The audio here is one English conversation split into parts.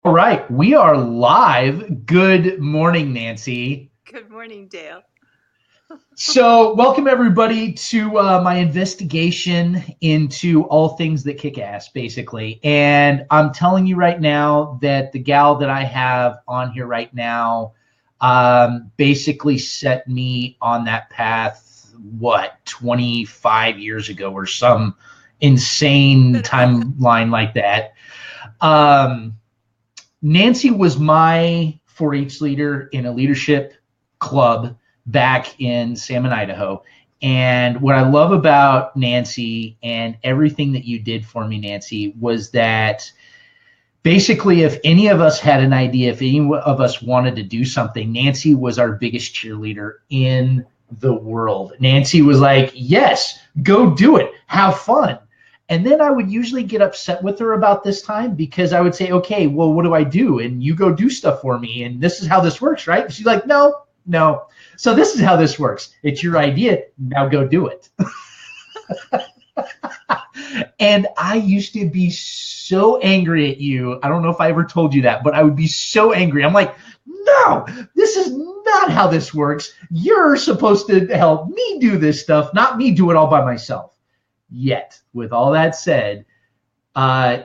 All right, we are live. Good morning, Nancy. Good morning, Dale. So, welcome everybody to my investigation into all things that kick ass, basically. And I'm telling you right now that the gal that I have on here right now basically set me on that path, 25 years ago or some insane timeline like that. Um, Nancy was my 4-H leader in a leadership club back in Salmon, Idaho. And what I love about Nancy and everything that you did for me, Nancy, was that basically if any of us had an idea, if any of us wanted to do something, Nancy was our biggest cheerleader in the world. Nancy was like, yes, go do it. Have fun. And then I would usually get upset with her about this time because I would say, okay, well, what do I do? And you go do stuff for me. And this is how this works, right? And she's like, no, no. So this is how this works. It's your idea. Now go do it. And I used to be so angry at you. I don't know if I ever told you that, but I would be so angry. I'm like, no, this is not how this works. You're supposed to help me do this stuff, not me do it all by myself. Yet, with all that said,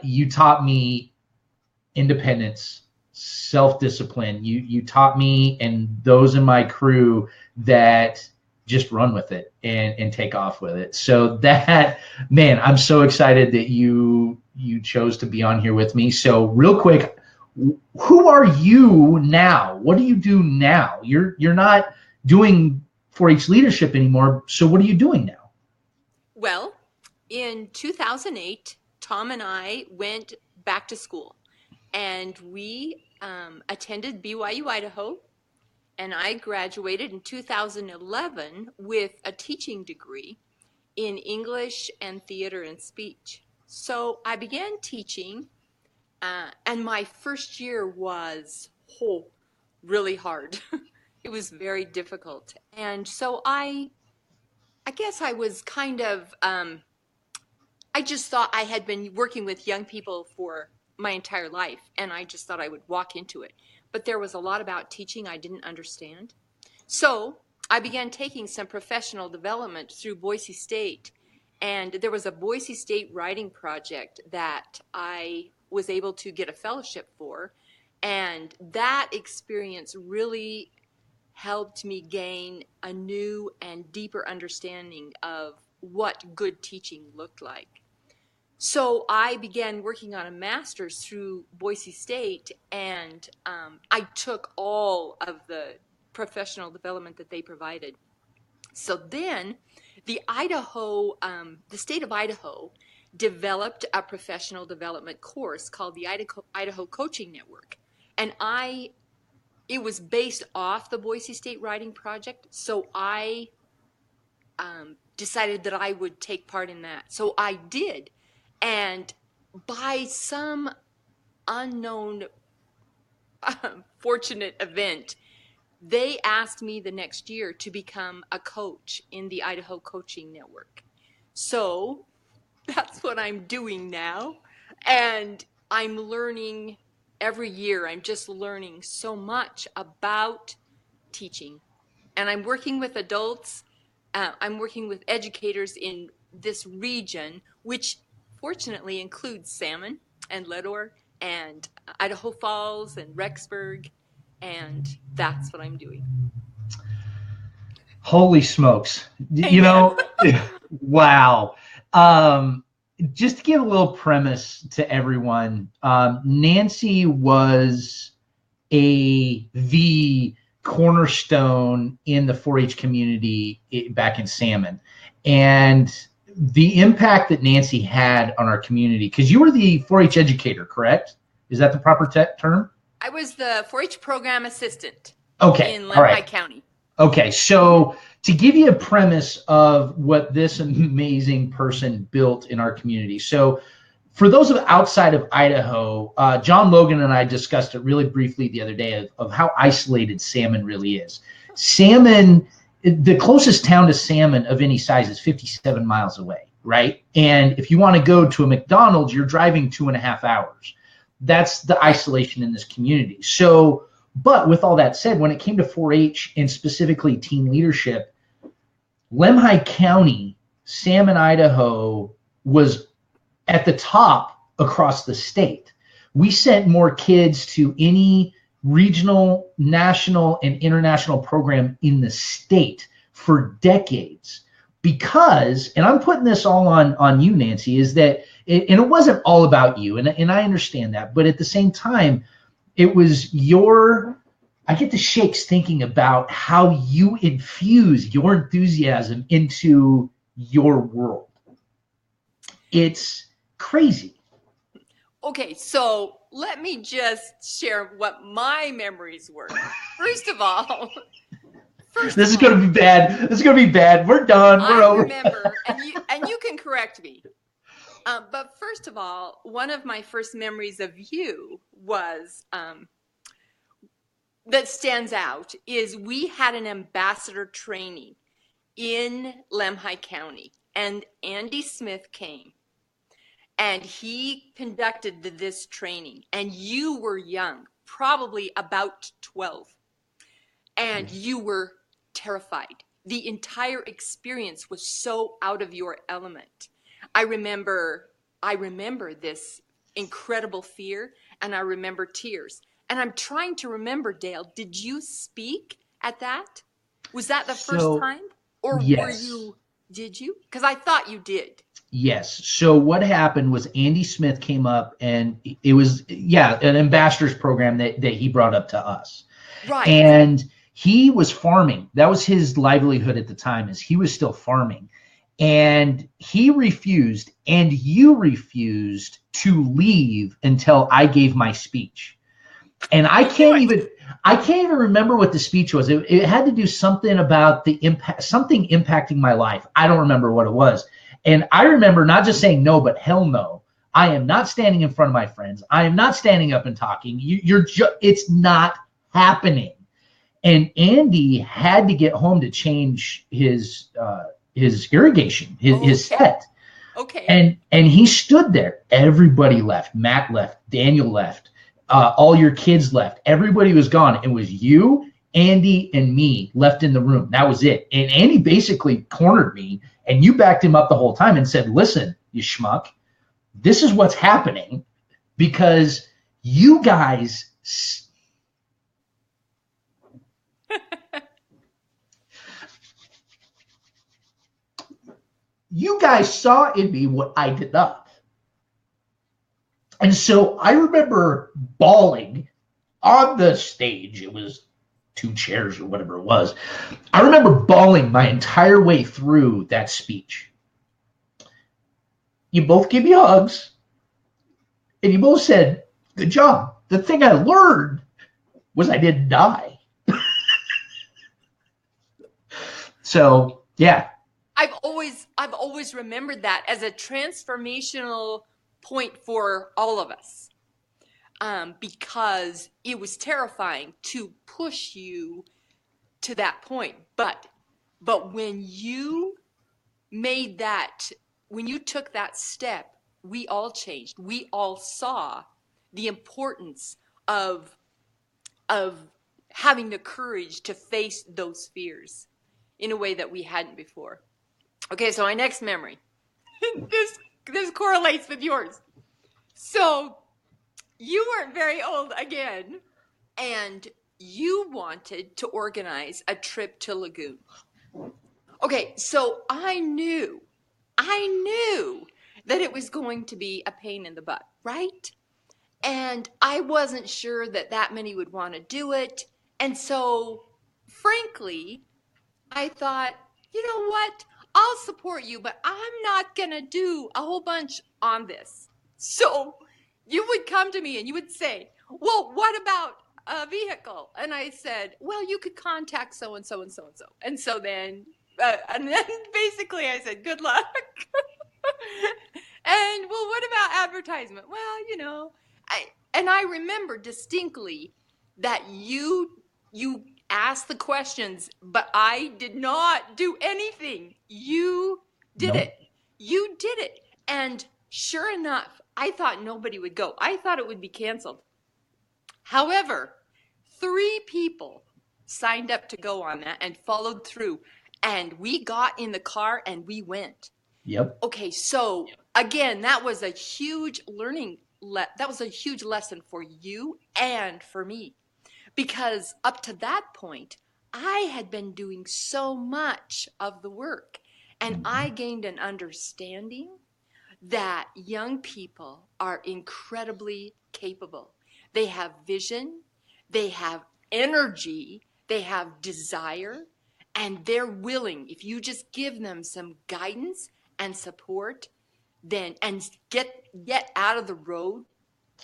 you taught me independence, self-discipline. You taught me and those in my crew that just run with it and take off with it. So that, man, I'm so excited that you chose to be on here with me. So real quick, who are you now? What do you do now? You're not doing 4-H leadership anymore. So what are you doing now? Well, in 2008, Tom and I went back to school and we attended BYU, Idaho, and I graduated in 2011 with a teaching degree in English and theater and speech. So I began teaching, and my first year was really hard. It was very difficult. And so I guess I was kind of, I just thought I had been working with young people for my entire life, and I just thought I would walk into it. But there was a lot about teaching I didn't understand. So I began taking some professional development through Boise State, and there was a Boise State writing project that I was able to get a fellowship for, and that experience really helped me gain a new and deeper understanding of what good teaching looked like. So I began working on a master's through Boise State, and I took all of the professional development that they provided. So then the state of Idaho developed a professional development course called the Idaho Coaching Network. And it was based off the Boise State Writing Project, so I decided that I would take part in that. So I did. And by some unknown fortunate event, they asked me the next year to become a coach in the Idaho Coaching Network. So that's what I'm doing now. And I'm learning every year. I'm just learning so much about teaching. And I'm working with adults. I'm working with educators in this region, which fortunately includes Salmon and Leadore and Idaho Falls and Rexburg, and that's what I'm doing. Holy smokes. Amen. You know, wow. Just to give a little premise to everyone, Nancy was the cornerstone in the 4-H community back in Salmon. And the impact that Nancy had on our community, because you were the 4-H educator, correct? Is that the proper term? I was the 4-H program assistant in Lehigh County. Okay, so to give you a premise of what this amazing person built in our community. So for those of outside of Idaho, John Logan and I discussed it really briefly the other day of how isolated Salmon really is. Salmon, the closest town to Salmon of any size is 57 miles away, right? And if you want to go to a McDonald's, you're driving 2.5 hours. that's the isolation in this community. So, but with all that said, when it came to 4-H and specifically teen leadership, Lemhi County, Salmon, Idaho was at the top across the state. We sent more kids to any regional, national, and international program in the state for decades because, and I'm putting this all on you, Nancy, is that, and it wasn't all about you, and I understand that, but at the same time, it was I get the shakes thinking about how you infuse your enthusiasm into your world. It's crazy. Okay, so let me just share what my memories were. First of all, this is going to be bad. This is going to be bad. We're done. We're over. I remember, and you can correct me. But first of all, one of my first memories of you was that stands out is we had an ambassador training in Lemhi County, and Andy Smith came. And he conducted this training, and you were young, probably about 12, and you were terrified. The entire experience was so out of your element. I remember this incredible fear, and I remember tears. And I'm trying to remember, Dale, did you speak at that? Was that the first time? Or yes. Did you? Because I thought you did. Yes. So what happened was Andy Smith came up, and it was, an ambassador's program that he brought up to us. Right. And he was farming. That was his livelihood at the time, is he was still farming. And he refused, and you refused to leave until I gave my speech. And I can't even remember what the speech was. It had to do something about the impact, something impacting my life. I don't remember what it was. And I remember not just saying no, but hell no. I am not standing in front of my friends. I am not standing up and talking. It's not happening. And Andy had to get home to change his irrigation, his set. Okay. And he stood there. Everybody left. Matt left. Daniel left. All your kids left. Everybody was gone. It was you, Andy, and me left in the room. That was it. And Andy basically cornered me, and you backed him up the whole time and said, listen, you schmuck, this is what's happening because you guys saw in me what I did not. And so I remember bawling on the stage. It was 2 chairs or whatever it was. I remember bawling my entire way through that speech. You both gave me hugs, and you both said, good job. The thing I learned was I didn't die. So, yeah. I've always remembered that as a transformational point for all of us, because it was terrifying to push you to that point. But when you made that, when you took that step, we all changed. We all saw the importance of having the courage to face those fears in a way that we hadn't before. Okay, so my next memory. This correlates with yours. So you weren't very old again, and you wanted to organize a trip to Lagoon. Okay, so I knew that it was going to be a pain in the butt, right? And I wasn't sure that many would want to do it. And so, frankly, I thought, you know what? I'll support you, but I'm not going to do a whole bunch on this. So you would come to me and you would say, well, what about a vehicle? And I said, well, you could contact so-and-so and so-and-so. And so then, basically I said, good luck. And, well, what about advertisement? Well, you know, I remember distinctly that you asked the questions, but I did not do anything. You did it. You did it. And sure enough, I thought nobody would go. I thought it would be canceled. However, 3 people signed up to go on that and followed through. And we got in the car and we went. Yep. Okay, so again, that was a huge that was a huge lesson for you and for me. Because up to that point, I had been doing so much of the work. And I gained an understanding that young people are incredibly capable. They have vision, they have energy, they have desire, and they're willing, if you just give them some guidance and support, then and get out of the road,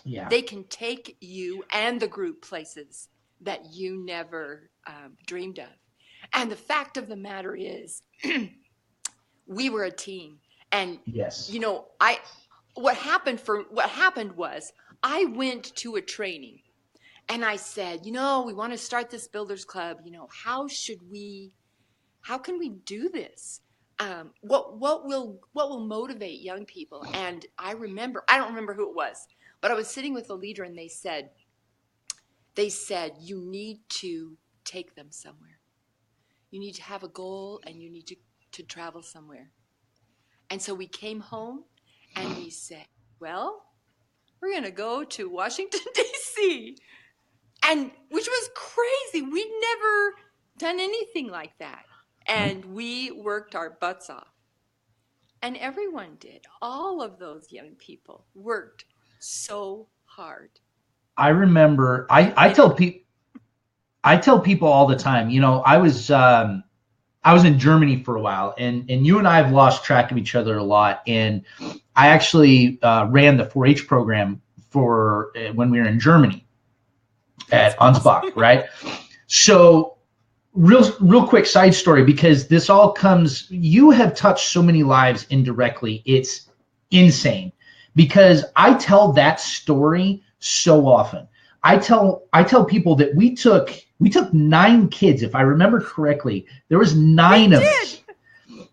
Yeah. they can take you and the group places that you never dreamed of. And the fact of the matter is, we were a team. And Yes. what happened was I went to a training and I said, we want to start this builders club. How can we do this? What will motivate young people? And I don't remember who it was, but I was sitting with a leader and they said, you need to take them somewhere. You need to have a goal and you need to travel somewhere. And so we came home and we said, well, we're going to go to Washington, D.C. And which was crazy. We'd never done anything like that. And we worked our butts off. And everyone did. All of those young people worked so hard. I remember, I tell people all the time, I was in Germany for a while, and you and I have lost track of each other a lot. And I actually ran the 4-H program for when we were in Germany at Ansbach, right? So real quick side story, because this all comes, you have touched so many lives indirectly. It's insane, because I tell that story so often. I tell people that we took 9 kids, if I remember correctly. There was 9 of us.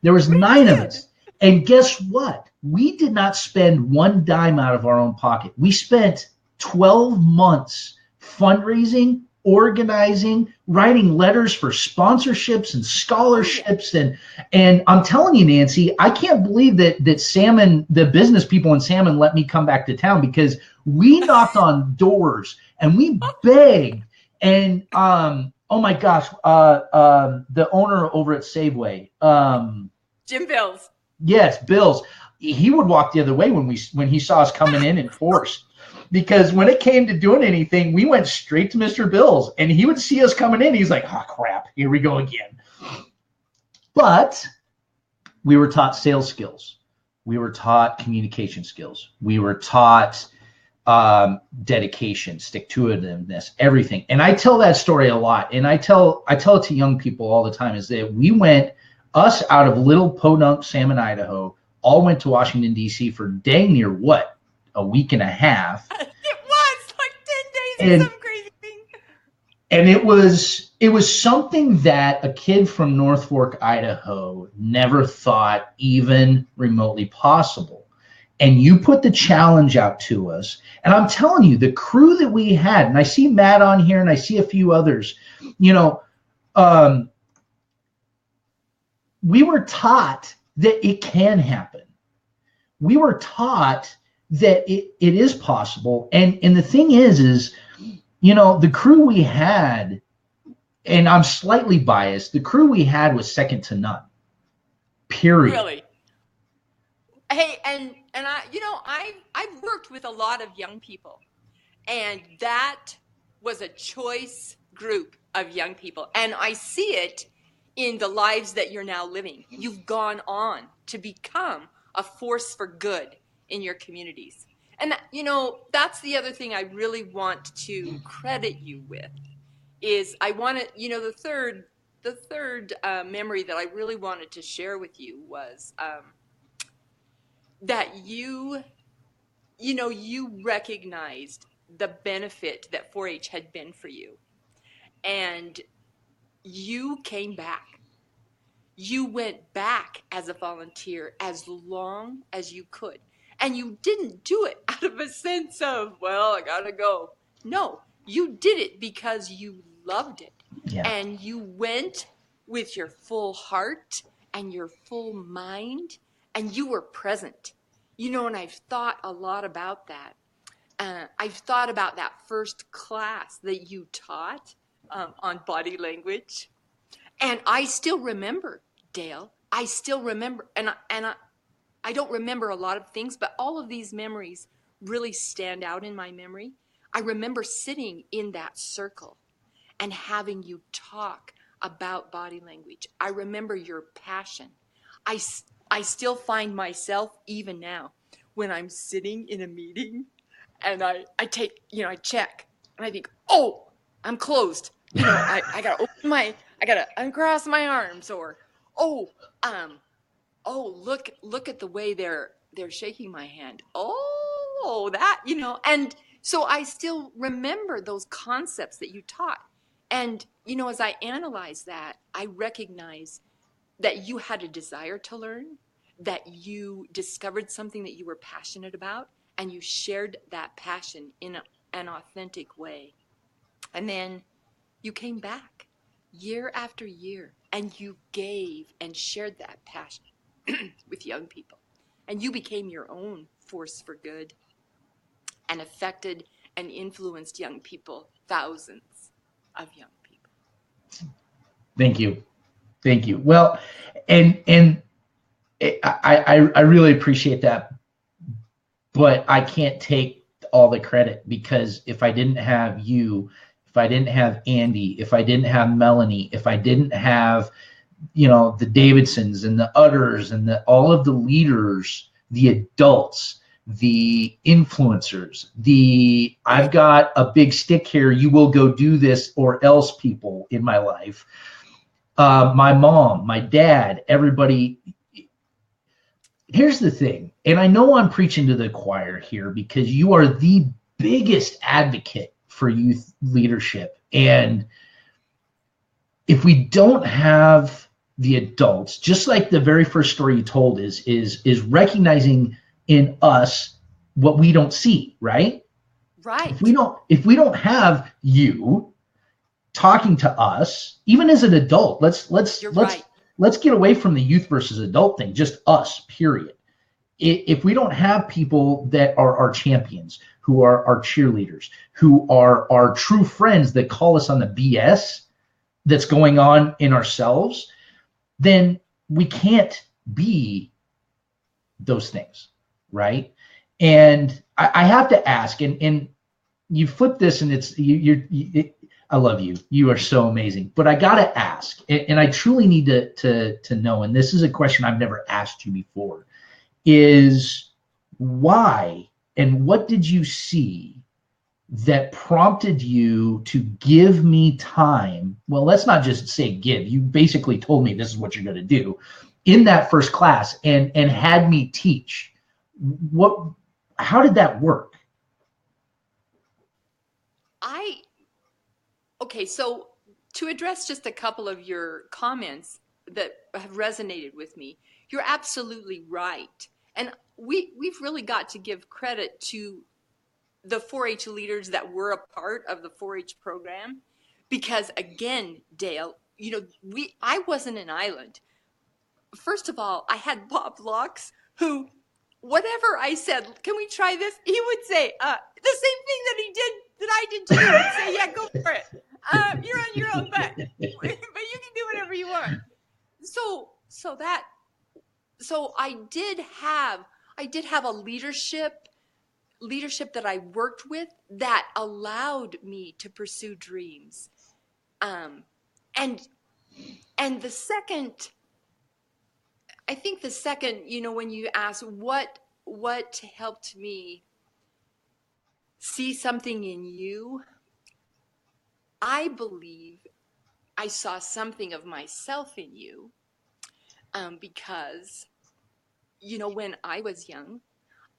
There was 9 of us. And guess what? We did not spend one dime out of our own pocket. We spent 12 months fundraising, organizing, writing letters for sponsorships and scholarships. And I'm telling you, Nancy, I can't believe that Salmon, the business people in Salmon, let me come back to town, because we knocked on doors and we begged. And oh my gosh, the owner over at Safeway, Jim Bills. Yes, Bills. He would walk the other way when he saw us coming in force, because when it came to doing anything, we went straight to Mr. Bills, and he would see us coming in. He's like, "Oh crap, here we go again." But we were taught sales skills. We were taught communication skills. We were taught dedication, stick-to-itiveness, everything. And I tell that story a lot, and I tell it to young people all the time, is that we went, us out of little podunk Salmon, Idaho, all went to Washington, D.C. for dang near a week and a half. It was like 10 days or some crazy thing. And it was something that a kid from North Fork, Idaho never thought even remotely possible. And you put the challenge out to us. And I'm telling you, the crew that we had, and I see Matt on here and I see a few others, we were taught that it can happen. We were taught that it is possible. And the thing is, the crew we had, and I'm slightly biased, the crew we had was second to none. Period. Really? Hey, and I've worked with a lot of young people, and that was a choice group of young people. And I see it in the lives that you're now living. You've gone on to become a force for good in your communities. And that's the other thing I really want to credit you with, is I want to, the third memory that I really wanted to share with you was that you recognized the benefit that 4-H had been for you. And you came back. You went back as a volunteer as long as you could. And you didn't do it out of a sense of, well, I gotta go. No, you did it because you loved it. Yeah. And you went with your full heart and your full mind, and you were present. And I've thought a lot about that. I've thought about that first class that you taught on body language. And I still remember, Dale. I still remember. I don't remember a lot of things, but all of these memories really stand out in my memory. I remember sitting in that circle and having you talk about body language. I remember your passion. I, I still find myself, even now, when I'm sitting in a meeting and I check and I think, oh, I'm closed. I gotta uncross my arms, or, oh, look at the way they're shaking my hand. Oh, that, and so I still remember those concepts that you taught. And, as I analyze that, I recognize that you had a desire to learn, that you discovered something that you were passionate about, and you shared that passion in an authentic way. And then you came back year after year, and you gave and shared that passion with young people. And you became your own force for good and affected and influenced young people, thousands of young people. Thank you. Thank you. Well, and I really appreciate that, but I can't take all the credit, because if I didn't have you, if I didn't have Andy, if I didn't have Melanie, if I didn't have, the Davidsons and the Utters and all of the leaders, the adults, the influencers, I've got a big stick here, you will go do this or else people in my life, my mom, my dad, everybody. Here's the thing, and I know I'm preaching to the choir here, because you are the biggest advocate for youth leadership. And if we don't have the adults, just like the very first story you told is recognizing in us what we don't see, right? Right. If we don't have you talking to us, even as an adult, let's get away from the youth versus adult thing, just us, period. If we don't have people that are our champions, who are our cheerleaders, who are our true friends that call us on the BS that's going on in ourselves, then we can't be those things, right? And I have to ask, and you flip this, and it's I love you. You are so amazing. But I gotta ask, and I truly need to know, and this is a question I've never asked you before, is why and what did you see that prompted you to give me time? Well, let's not just say give. You basically told me this is what you're going to do in that first class, and had me teach. How did that work? Okay, so to address just a couple of your comments that have resonated with me, you're absolutely right. And we've really got to give credit to the 4-H leaders that were a part of the 4-H program, because again, Dale, I wasn't an island. First of all, I had Bob Locks, who, whatever I said, can we try this? He would say the same thing that I did to you. He'd say, yeah, go for it. You're on your own, but you can do whatever you want. So I did have a leadership that I worked with that allowed me to pursue dreams. And the second, I think the second, when you ask what helped me see something in you, I believe I saw something of myself in you, because, when I was young,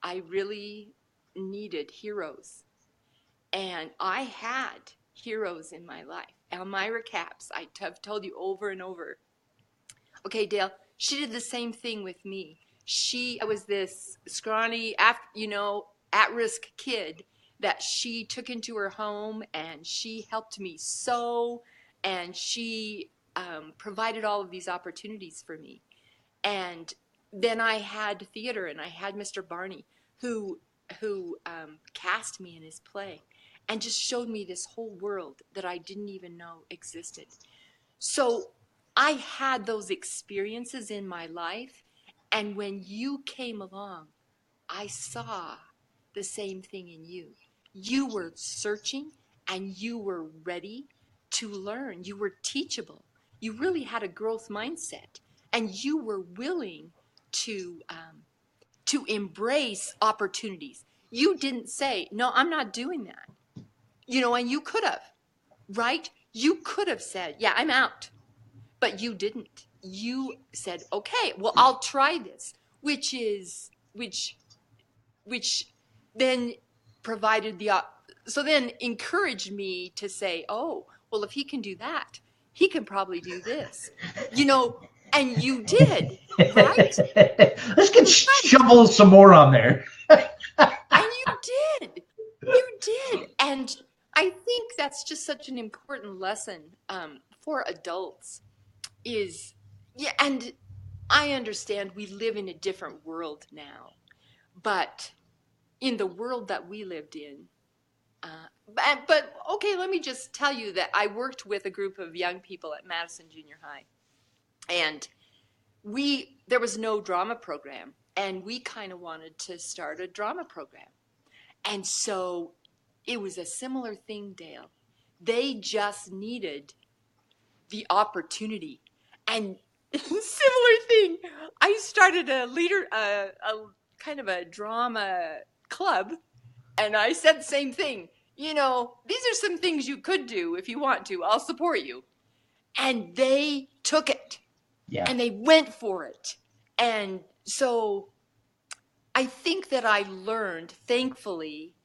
I really needed heroes. And I had heroes in my life. Elmira Capps, I've told you over and over. Okay, Dale, she did the same thing with me. I was this scrawny, at-risk kid that she took into her home, and she helped me sew, and she provided all of these opportunities for me. And then I had theater, and I had Mr. Barney, who cast me in his play and just showed me this whole world that I didn't even know existed. So I had those experiences in my life, and when you came along, I saw the same thing in you. You were searching, and you were ready to learn. You were teachable. You really had a growth mindset, and you were willing to embrace opportunities. You didn't say, no, I'm not doing that. And you could have, right? You could have said, yeah, I'm out. But you didn't. You said, okay, well, I'll try this, which then provided so then encouraged me to say, oh, well, if he can do that, he can probably do this, and you did, right? Let's get shovel some more on there. And you did. And I think that's just such an important lesson for adults and I understand we live in a different world now, but in the world that we lived in, but okay, let me just tell you that I worked with a group of young people at Madison Junior High, and there was no drama program, and we kind of wanted to start a drama program. And so it was a similar thing, Dale. They just needed the opportunity. And similar thing, I started a kind of a drama club, and I said the same thing. These are some things you could do if you want to. I'll support you. And they took it. Yeah. And they went for it. And so I think that I learned, thankfully,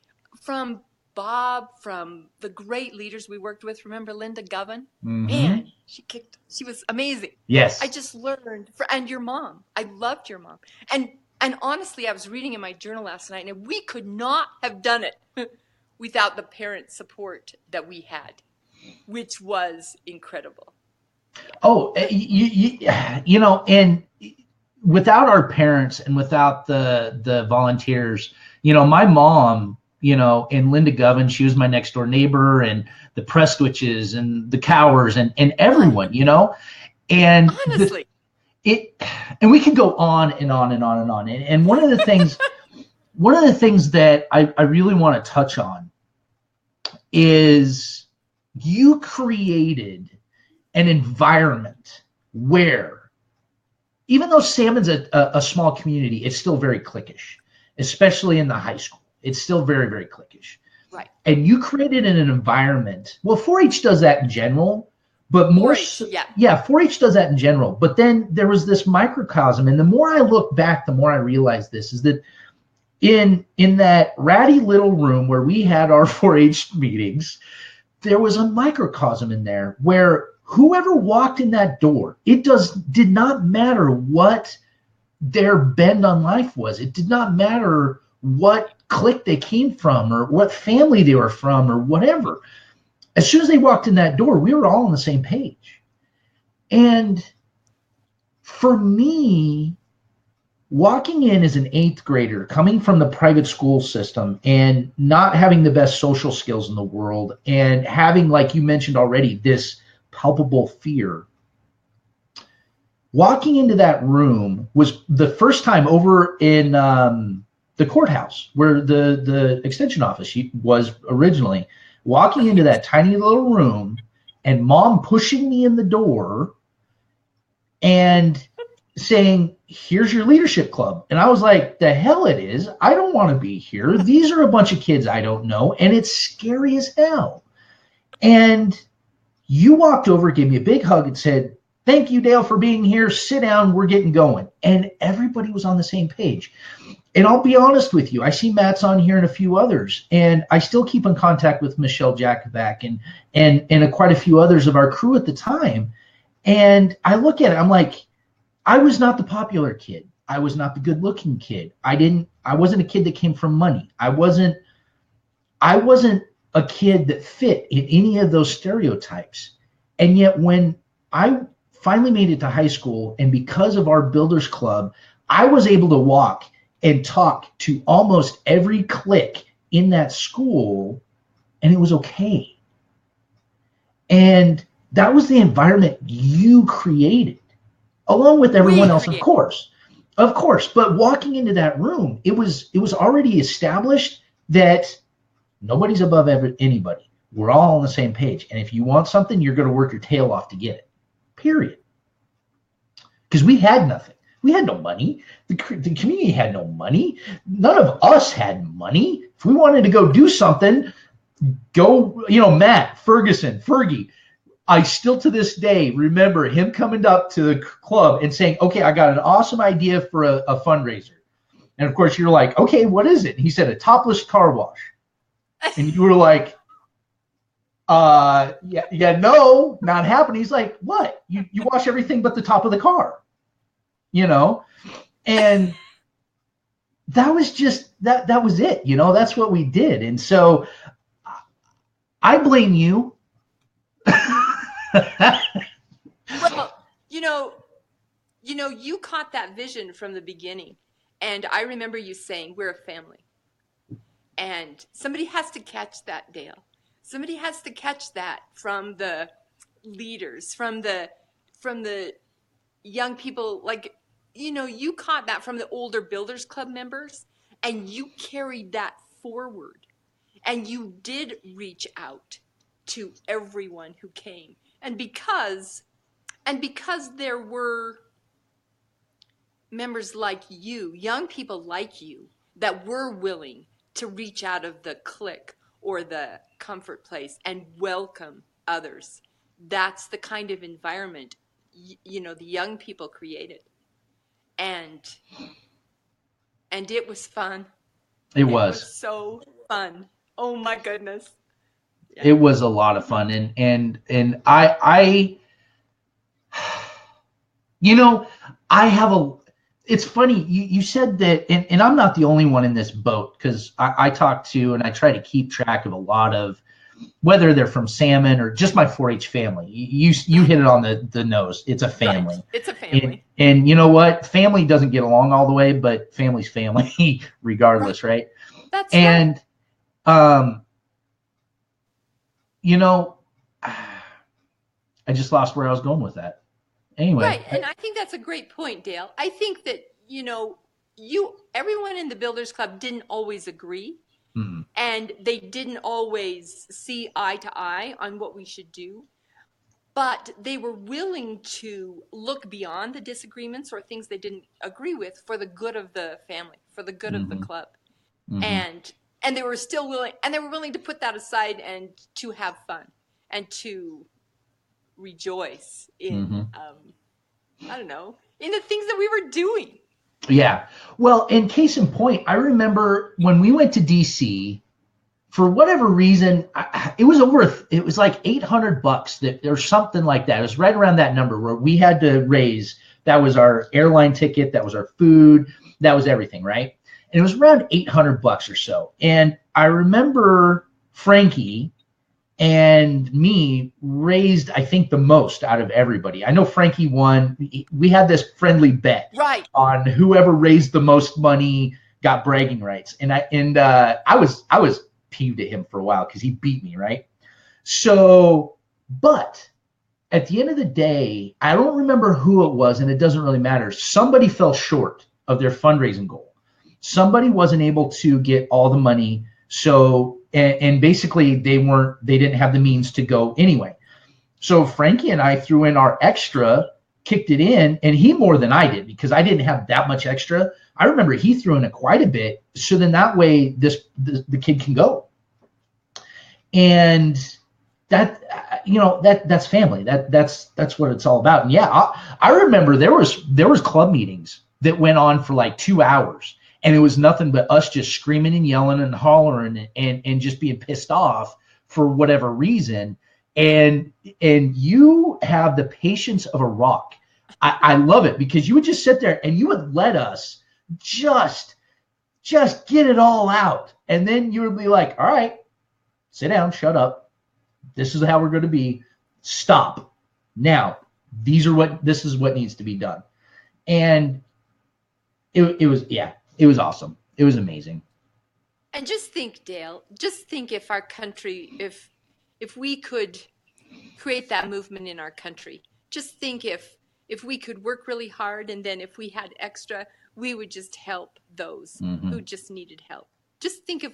from Bob, from the great leaders we worked with. Remember Linda Govan? Mm-hmm. Man, she was amazing. Yes. I just learned, and your mom. I loved your mom. And honestly, I was reading in my journal last night, and we could not have done it without the parent support that we had, which was incredible. Oh, and without our parents and without the volunteers, my mom, and Linda Govan, she was my next door neighbor, and the Prestwiches and the Cowers and everyone, and honestly, and we can go on and on and on and on. And one of the things that I really want to touch on is you created an environment where, even though Salmon's a small community, it's still very cliquish, especially in the high school. It's still very, very cliquish. Right. And you created an environment. Well, 4-H does that in general, but more 4-H does that in general. But then there was this microcosm, and the more I look back, the more I realize this is that in that ratty little room where we had our 4-H meetings, there was a microcosm in there where whoever walked in that door, did not matter what their bend on life was. It did not matter what clique they came from or what family they were from or whatever. As soon as they walked in that door, we were all on the same page. And for me, walking in as an 8th grader, coming from the private school system and not having the best social skills in the world and having, like you mentioned already, this palpable fear, walking into that room was the first time over in the courthouse where the extension office was originally. Walking into that tiny little room and Mom pushing me in the door and saying, here's your leadership club. And I was like, the hell it is. I don't want to be here. These are a bunch of kids I don't know. And it's scary as hell. And you walked over, gave me a big hug and said, thank you, Dale, for being here. Sit down. We're getting going. And everybody was on the same page. And I'll be honest with you. I see Matt's on here and a few others. And I still keep in contact with Michelle Jakovac and quite a few others of our crew at the time. And I look at it, I'm like, I was not the popular kid. I was not the good looking kid. I wasn't a kid that came from money. I wasn't a kid that fit in any of those stereotypes. And yet when I finally made it to high school, and because of our Builders Club, I was able to walk and talk to almost every clique in that school, and it was okay. And that was the environment you created, along with everyone else, of course. Of course. But walking into that room, it was already established that nobody's above anybody. We're all on the same page. And if you want something, you're going to work your tail off to get it. Period. Because we had nothing. We had no money. The community had no money. None of us had money. If we wanted to go do something, go, Matt, Ferguson, Fergie. I still to this day remember him coming up to the club and saying, okay, I got an awesome idea for a fundraiser. And of course you're like, okay, what is it? And he said, a topless car wash. And you were like, yeah, no, not happening. He's like, what? You wash everything but the top of the car, And that was just, that was it. That's what we did. And so I blame you. Well, you caught that vision from the beginning. And I remember you saying, we're a family. And somebody has to catch that, Dale. Somebody has to catch that from the leaders, from the young people. Like, you caught that from the older Builders Club members, and you carried that forward. And you did reach out to everyone who came. And because there were members like you, young people like you, that were willing to reach out of the clique or the comfort place and welcome others. That's the kind of environment, the young people created. And it was fun. It was so fun. Oh my goodness. Yeah. It was a lot of fun. And I it's funny, you said that, and I'm not the only one in this boat, because I talk to, and I try to keep track of a lot of, whether they're from Salmon or just my 4-H family. You hit it on the nose. It's a family. Right. It's a family. And you know what? Family doesn't get along all the way, but family's family regardless, right? That's and, right. I just lost where I was going with that. Anyway. Right, and I think that's a great point, Dale. I think that, everyone in the Builders Club didn't always agree, and they didn't always see eye to eye on what we should do, but they were willing to look beyond the disagreements or things they didn't agree with for the good of the family, for the good of the club. And they were still willing, and they were willing to put that aside and to have fun and to rejoice in, I don't know, in the things that we were doing. Yeah. Well, in case in point, I remember when we went to DC, for whatever reason, it was like $800 or something like that. It was right around that number where we had to raise. That was our airline ticket. That was our food. That was everything. Right. And it was around $800 or so. And I remember Frankie and me raised, I think, the most out of everybody. I know Frankie won. We had this friendly bet on whoever raised the most money got bragging rights. And I was peeved at him for a while because he beat me, right? So, but at the end of the day, I don't remember who it was, and it doesn't really matter. Somebody fell short of their fundraising goal. Somebody wasn't able to get all the money. So, and basically they didn't have the means to go anyway. So Frankie and I threw in our extra, kicked it in, and he more than I did because I didn't have that much extra. I remember he threw in quite a bit. So then that way the kid can go. And that, that's family. That's what it's all about. And yeah, I remember there was club meetings that went on for like 2 hours. And it was nothing but us just screaming and yelling and hollering and just being pissed off for whatever reason. And you have the patience of a rock. I love it because you would just sit there and you would let us just get it all out. And then you would be like, all right, sit down, shut up. This is how we're going to be. Stop. Now, this is what needs to be done. And it was awesome. It was amazing. And just think, Dale, if our country, if we could create that movement in our country, just think if we could work really hard, and then if we had extra, we would just help those who just needed help. Just think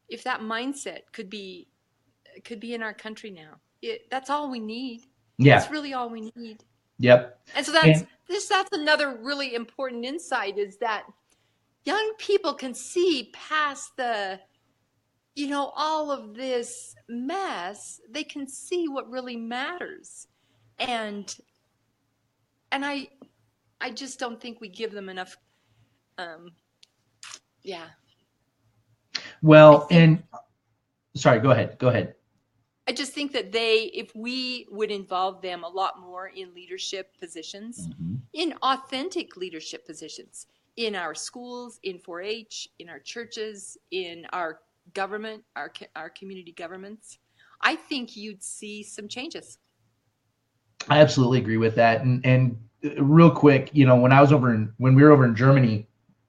if that mindset could be in our country now. That's all we need. Yeah. That's really all we need. Yep. And so that's another really important insight, is that young people can see past all of this mess. They can see what really matters. And I just don't think we give them enough. Well, and sorry, go ahead. I just think that if we would involve them a lot more in leadership positions, in authentic leadership positions, in our schools, in 4-H, in our churches, in our government, our community governments, I think you'd see some changes. I absolutely agree with that. And real quick, when we were over in Germany,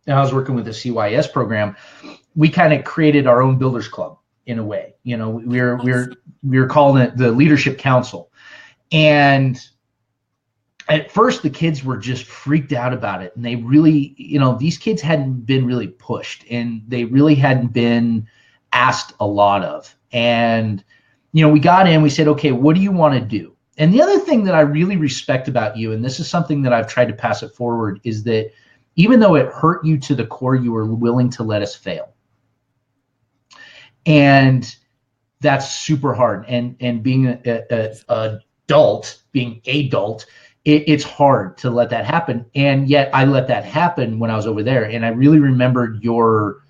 and I was working with the CYS program, we kind of created our own builders club in a way. We were calling it the Leadership Council. And at first the kids were just freaked out about it. And they really, these kids hadn't been really pushed, and they really hadn't been asked a lot of. And, we got in, we said, okay, what do you want to do? And the other thing that I really respect about you, and this is something that I've tried to pass it forward, is that even though it hurt you to the core, you were willing to let us fail. And that's super hard. And being an adult, it's hard to let that happen. And yet I let that happen when I was over there. And I really remembered your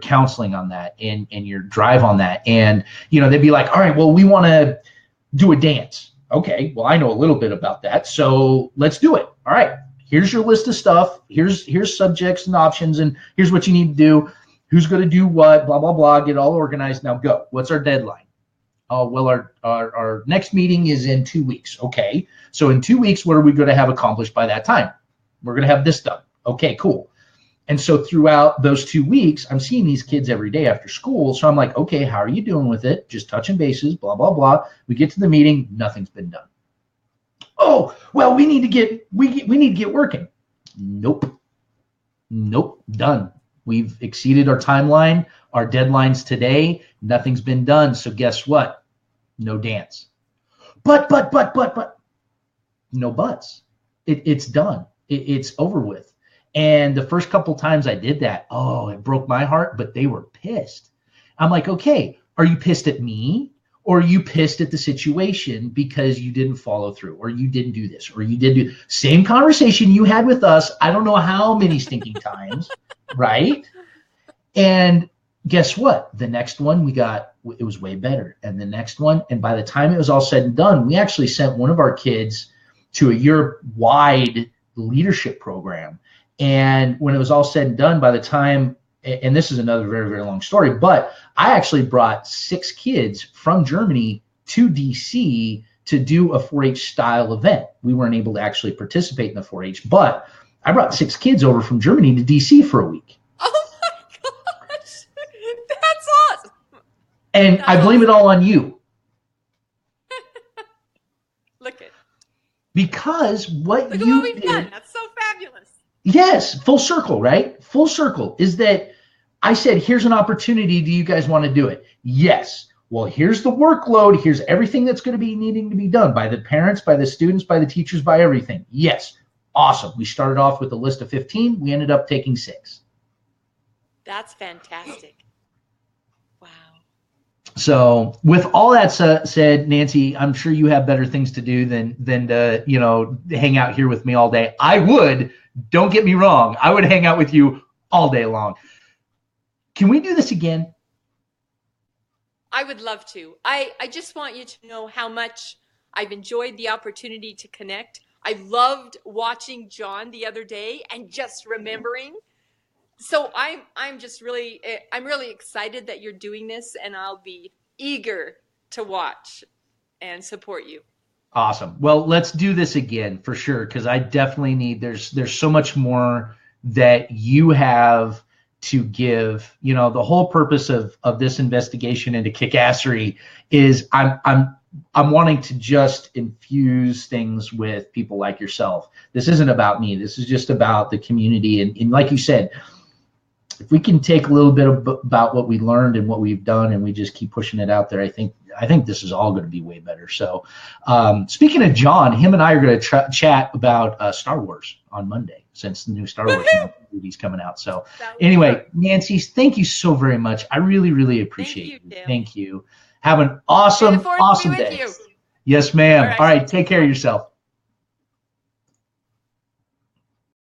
counseling on that and your drive on that. And, they'd be like, all right, well, we want to do a dance. Okay, well, I know a little bit about that, so let's do it. All right, here's your list of stuff. Here's subjects and options, and here's what you need to do. Who's going to do what, blah, blah, blah, get all organized. Now go. What's our deadline? Oh, well, our next meeting is in 2 weeks. Okay, so in 2 weeks, what are we going to have accomplished by that time? We're going to have this done. Okay, cool. And so throughout those 2 weeks, I'm seeing these kids every day after school. So I'm like, okay, how are you doing with it? Just touching bases, blah, blah, blah. We get to the meeting, nothing's been done. Oh, well, we need to get working. Nope, done. We've exceeded our timeline, our deadlines today. Nothing's been done. So guess what? No dance. But. No buts. It's done. It's over with. And the first couple times I did that, it broke my heart, but they were pissed. I'm like, okay, are you pissed at me? Or are you pissed at the situation because you didn't follow through, or you didn't do this, or you didn't do same conversation you had with us, I don't know how many stinking times, right? And guess what? The next one it was way better. And the next one, and by the time it was all said and done, we actually sent one of our kids to a Europe-wide leadership program. And when it was all said and done, by the time, and this is another very, very long story, but I actually brought 6 kids from Germany to DC to do a 4-H style event. We weren't able to actually participate in the 4-H, but I brought 6 kids over from Germany to DC for a week. Oh my gosh, that's awesome. And I blame it all on you. Look at. Because what Look you at what we've did, done. That's so fabulous. Yes, full circle, right? Full circle is that I said, here's an opportunity. Do you guys want to do it? Yes. Well, here's the workload. Here's everything that's going to be needing to be done by the parents, by the students, by the teachers, by everything. Yes. Awesome. We started off with a list of 15. We ended up taking 6. That's fantastic. Wow. So with all that said, Nancy, I'm sure you have better things to do than to, hang out here with me all day. I would, don't get me wrong, I would hang out with you all day long. Can we do this again? I would love to. I just want you to know how much I've enjoyed the opportunity to connect. I loved watching John the other day and just remembering. So I'm just really, I'm really excited that you're doing this, and I'll be eager to watch and support you. Awesome. Well, let's do this again for sure, because I definitely need, there's so much more that you have to give. You know, the whole purpose of this investigation into kickassery is I'm wanting to just infuse things with people like yourself. This isn't about me. This is just about the community. And like you said, if we can take a little bit about what we learned and what we've done, and we just keep pushing it out there, I think this is all going to be way better. So, speaking of John, him and I are going to chat about Star Wars on Monday, since the new Star Wars movie's coming out. So, anyway, Nancy, thank you so very much. I really, really appreciate you. Thank you. Have an awesome day. Yes, ma'am. All right, take care of yourself.